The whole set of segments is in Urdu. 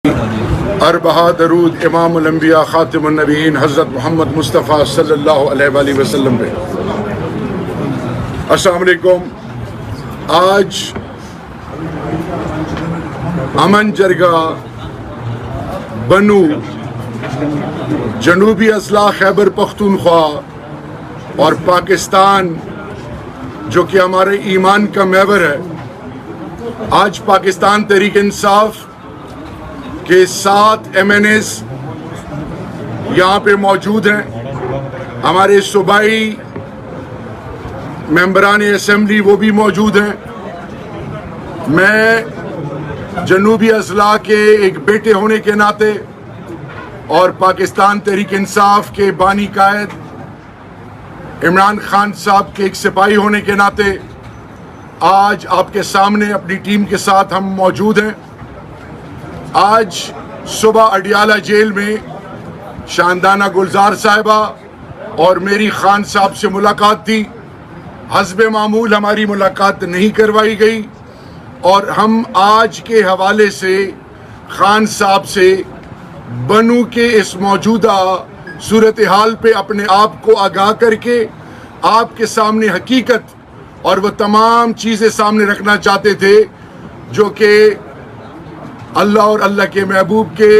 اربعہ درود امام الانبیاء خاتم النبیین حضرت محمد مصطفیٰ صلی اللہ علیہ وآلہ وسلم پہ۔ السلام علیکم۔ آج امن جرگہ بنو جنوبی اضلاع خیبر پختونخوا اور پاکستان جو کہ ہمارے ایمان کا محور ہے، آج پاکستان تحریک انصاف کے 7 MNAs یہاں پہ موجود ہیں۔ ہمارے صوبائی ممبران اسمبلی وہ بھی موجود ہیں۔ میں جنوبی اضلاع کے ایک بیٹے ہونے کے ناطے اور پاکستان تحریک انصاف کے بانی قائد عمران خان صاحب کے ایک سپاہی ہونے کے ناطے آج آپ کے سامنے اپنی ٹیم کے ساتھ ہم موجود ہیں۔ آج صبح اڈیالہ جیل میں شاندانہ گلزار صاحبہ اور میری خان صاحب سے ملاقات تھی۔ حسب معمول ہماری ملاقات نہیں کروائی گئی اور ہم آج کے حوالے سے خان صاحب سے بنو کے اس موجودہ صورتحال پہ اپنے آپ کو آگاہ کر کے آپ کے سامنے حقیقت اور وہ تمام چیزیں سامنے رکھنا چاہتے تھے جو کہ اللہ اور اللہ کے محبوب کے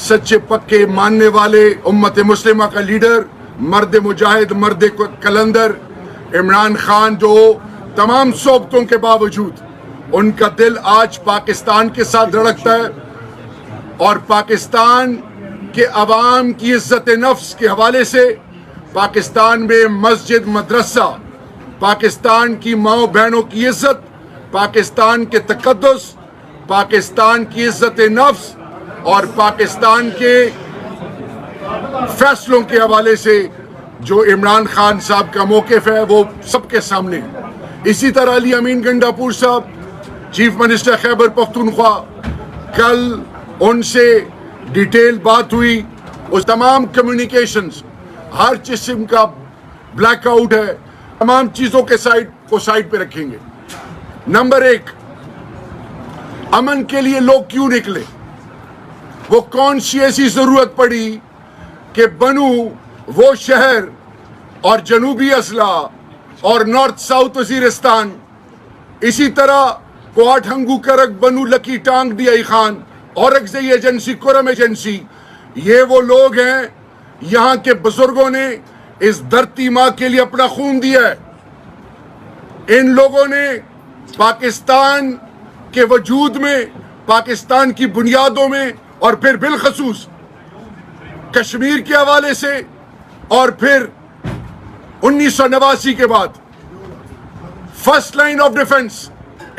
سچے پکے ماننے والے امت مسلمہ کا لیڈر، مرد مجاہد، مرد کلندر عمران خان، جو تمام صحبتوں کے باوجود ان کا دل آج پاکستان کے ساتھ دھڑکتا ہے اور پاکستان کہ عوام کی عزت نفس کے حوالے سے پاکستان میں مسجد، مدرسہ، پاکستان کی ماؤں بہنوں کی عزت، پاکستان کے تقدس، پاکستان کی عزت نفس اور پاکستان کے فیصلوں کے حوالے سے جو عمران خان صاحب کا موقف ہے وہ سب کے سامنے ہے۔ اسی طرح علی امین گنڈا پور صاحب چیف منسٹر خیبر پختونخوا، کل ان سے ڈیٹیل بات ہوئی۔ اس تمام کمیونیکیشنز، ہر قسم کا بلیک آؤٹ ہے، تمام چیزوں کے سائڈ پہ رکھیں گے۔ نمبر 1، امن کے لیے لوگ کیوں نکلے؟ وہ کون سی ایسی ضرورت پڑی کہ بنو وہ شہر اور جنوبی اضلاع اور نارتھ ساؤتھ وزیرستان، اسی طرح کوٹ ہنگو کرک، بنو لکی ٹانگ، D I Khan, Orakzai agency, کرم ایجنسی، یہ وہ لوگ ہیں یہاں کے بزرگوں نے اس دھرتی ماں کے لیے اپنا خون دیا ہے۔ ان لوگوں نے پاکستان کے وجود میں، پاکستان کی بنیادوں میں اور پھر بالخصوص کشمیر کے حوالے سے اور پھر 1989 کے بعد فرسٹ لائن آف ڈیفنس،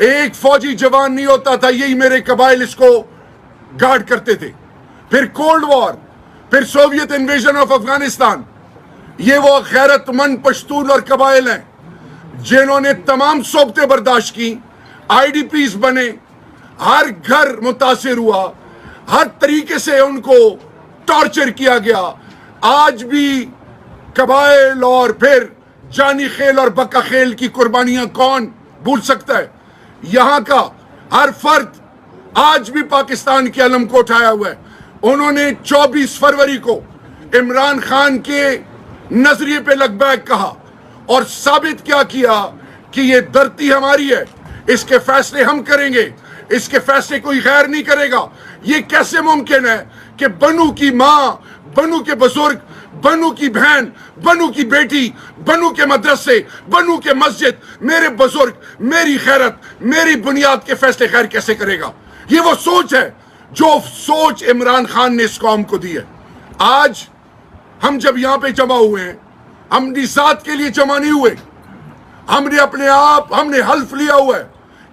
ایک فوجی جوان نہیں ہوتا تھا، یہی میرے قبائل اس کو گارڈ کرتے تھے۔ پھر کولڈ وار، پھر سوویت انویژن آف افغانستان، یہ وہ غیرت مند پشتون اور قبائل ہیں جنہوں نے تمام صحبتیں برداشت کی، IDPs بنے، ہر گھر متاثر ہوا، ہر طریقے سے ان کو ٹارچر کیا گیا۔ آج بھی قبائل اور پھر جانی خیل اور بکا خیل کی قربانیاں کون بھول سکتا ہے؟ یہاں کا ہر فرد آج بھی پاکستان کے علم کو اٹھایا ہوا ہے۔ انہوں نے 24 فروری کو عمران خان کے نظریے پہ لبیک کہا اور ثابت کیا کہ یہ دھرتی ہماری ہے، اس کے فیصلے ہم کریں گے، اس کے فیصلے کوئی غیر نہیں کرے گا۔ یہ کیسے ممکن ہے کہ بنو کی ماں، بنو کے بزرگ، بنو کی بہن، بنو کی بیٹی، بنو کے مدرسے، بنو کے مسجد، میرے بزرگ، میری خیرت، میری بنیاد کے فیصلے غیر کیسے کرے گا؟ یہ وہ سوچ ہے جو سوچ عمران خان نے اس قوم کو دی ہے۔ آج ہم جب یہاں پہ جمع ہوئے ہیں، ہم اپنی ذات کے لیے جمع نہیں ہوئے، ہم نے اپنے آپ، ہم نے حلف لیا ہوا ہے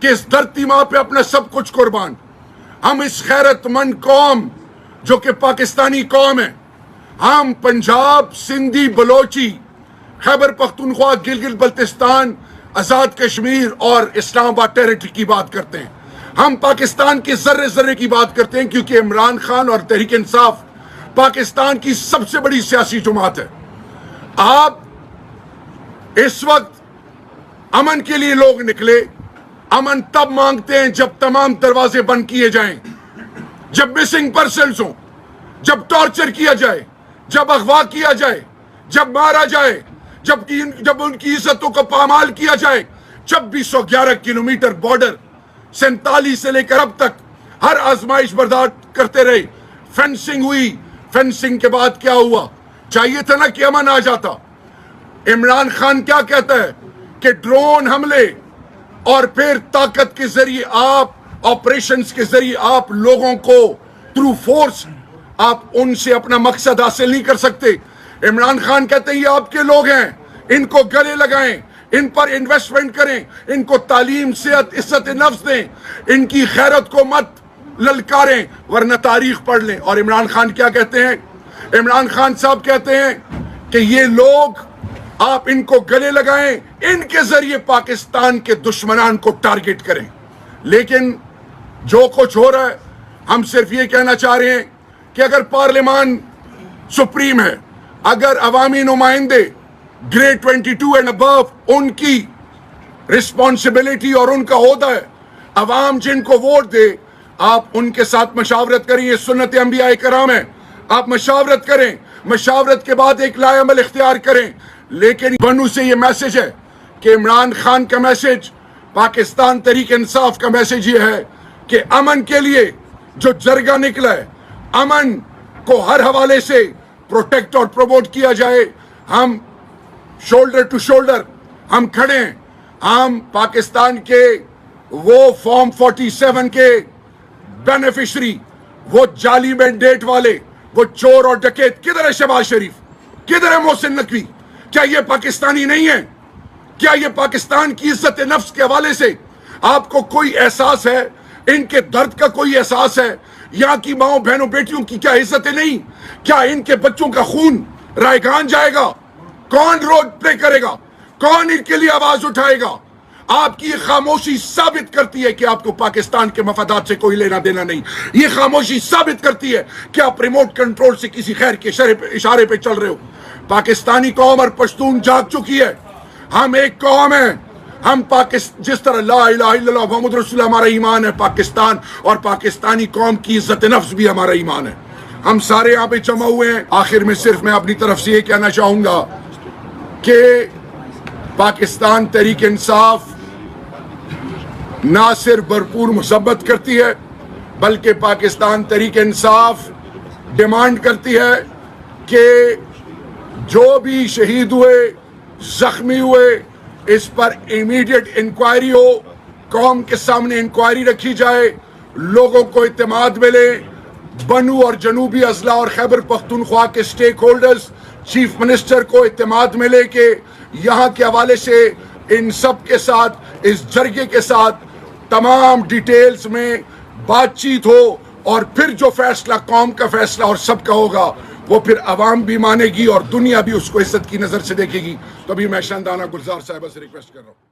کہ اس دھرتی ماں پہ اپنا سب کچھ قربان، ہم اس غیرت مند قوم جو کہ پاکستانی قوم ہے، ہم پنجاب، سندھی، بلوچی، خیبر پختونخوا، گلگت بلتستان، آزاد کشمیر اور اسلام آباد ٹیریٹری کی بات کرتے ہیں۔ ہم پاکستان کے ذرے ذرے کی بات کرتے ہیں کیونکہ عمران خان اور تحریک انصاف پاکستان کی سب سے بڑی سیاسی جماعت ہے۔ آپ اس وقت امن کے لیے لوگ نکلے، امن تب مانگتے ہیں جب تمام دروازے بند کیے جائیں۔ جب مسنگ پرسنز ہوں، جب ٹارچر کیا جائے، جب اغوا کیا جائے، جب مارا جائے، جب ان کی عزتوں کو پامال کیا جائے، 2611 کلومیٹر بارڈر 47 سے لے کر اب تک ہر آزمائش برداشت کرتے رہے، فینسنگ ہوئی، فینسنگ کے بعد کیا ہوا؟ چاہیے تھا نا کہ امن آ جاتا۔ عمران خان کیا کہتا ہے کہ ڈرون حملے اور پھر طاقت کے ذریعے آپ آپریشنز کے ذریعے آپ لوگوں کو تھرو فورس آپ ان سے اپنا مقصد حاصل نہیں کر سکتے۔ عمران خان کہتے ہیں یہ آپ کے لوگ ہیں، ان کو گلے لگائیں، ان پر انویسٹمنٹ کریں، ان کو تعلیم، صحت، عزت نفس دیں، ان کی خیرت کو مت للکاریں ورنہ تاریخ پڑھ لیں۔ اور عمران خان کیا کہتے ہیں؟ عمران خان صاحب کہتے ہیں کہ یہ لوگ آپ ان کو گلے لگائیں، ان کے ذریعے پاکستان کے دشمنان کو ٹارگٹ کریں۔ لیکن جو کچھ ہو رہا ہے، ہم صرف یہ کہنا چاہ رہے ہیں کہ اگر پارلیمان سپریم ہے، اگر عوامی نمائندے گریڈ 22 اینڈ ابو ان کی رسپانسبلٹی اور ان کا عہدہ ہے، عوام جن کو ووٹ دے، آپ ان کے ساتھ مشاورت کریں، یہ سنت انبیاء کرام ہے، آپ مشاورت کریں، مشاورت کے بعد ایک لائے عمل اختیار کریں۔ لیکن بنو سے یہ میسج ہے کہ عمران خان کا میسج، پاکستان تحریک انصاف کا میسج یہ ہے کہ امن کے لیے جو جرگہ نکلا ہے، امن کو ہر حوالے سے پروٹیکٹ اور پروموٹ کیا جائے۔ ہم شولڈر ٹو شولڈر ہم کھڑے ہیں، ہم پاکستان کے وہ فارم 47 کے بینیفیشری، وہ جعلی مینڈیٹ والے، وہ چور اور ڈکیت، کدھر ہے شہباز شریف، کدھر ہے محسن نقوی؟ کیا یہ پاکستانی نہیں ہے؟ کیا یہ پاکستان کی عزت نفس کے حوالے سے آپ کو کوئی احساس ہے؟ ان کے درد کا کوئی احساس ہے؟ یہاں کی ماؤں بہنوں بیٹیوں کی کیا عزتیں نہیں؟ کیا ان کے بچوں کا خون رائگان جائے گا؟ کون روڈ پلے کرے گا؟ کون ان کے لیے آواز اٹھائے گا؟ آپ کی یہ خاموشی ثابت کرتی ہے کہ آپ کو پاکستان کے مفادات سے کوئی لینا دینا نہیں۔ یہ خاموشی ثابت کرتی ہے کہ آپ ریموٹ کنٹرول سے کسی خیر کے اشارے پہ چل رہے ہو۔ پاکستانی قوم اور پشتون جاگ چکی ہے، ہم ایک قوم ہیں، ہم جس طرح لا الہ الا اللہ محمد رسول اللہ ہمارا ایمان ہے، پاکستان اور پاکستانی قوم کی عزت نفس بھی ہمارا ایمان ہے۔ ہم سارے یہاں پہ جمع ہوئے ہیں۔ آخر میں صرف میں اپنی طرف سے یہ کہنا چاہوں گا کہ پاکستان تحریک انصاف نہ صرف بھرپور مثبت کرتی ہے بلکہ پاکستان تحریک انصاف ڈیمانڈ کرتی ہے کہ جو بھی شہید ہوئے، زخمی ہوئے، اس پر امیڈیٹ انکوائری ہو، قوم کے سامنے انکوائری رکھی جائے، لوگوں کو اعتماد ملے، بنو اور جنوبی اضلاع اور خیبر پختونخوا کے سٹیک ہولڈرز، چیف منسٹر کو اعتماد ملے کہ یہاں کے حوالے سے ان سب کے ساتھ، اس جرگے کے ساتھ تمام ڈیٹیلز میں بات چیت ہو، اور پھر جو فیصلہ قوم کا فیصلہ اور سب کا ہوگا وہ پھر عوام بھی مانے گی اور دنیا بھی اس کو عزت کی نظر سے دیکھے گی۔ تو ابھی میں شاندانہ گلزار صاحبہ سے ریکویسٹ کر رہا ہوں۔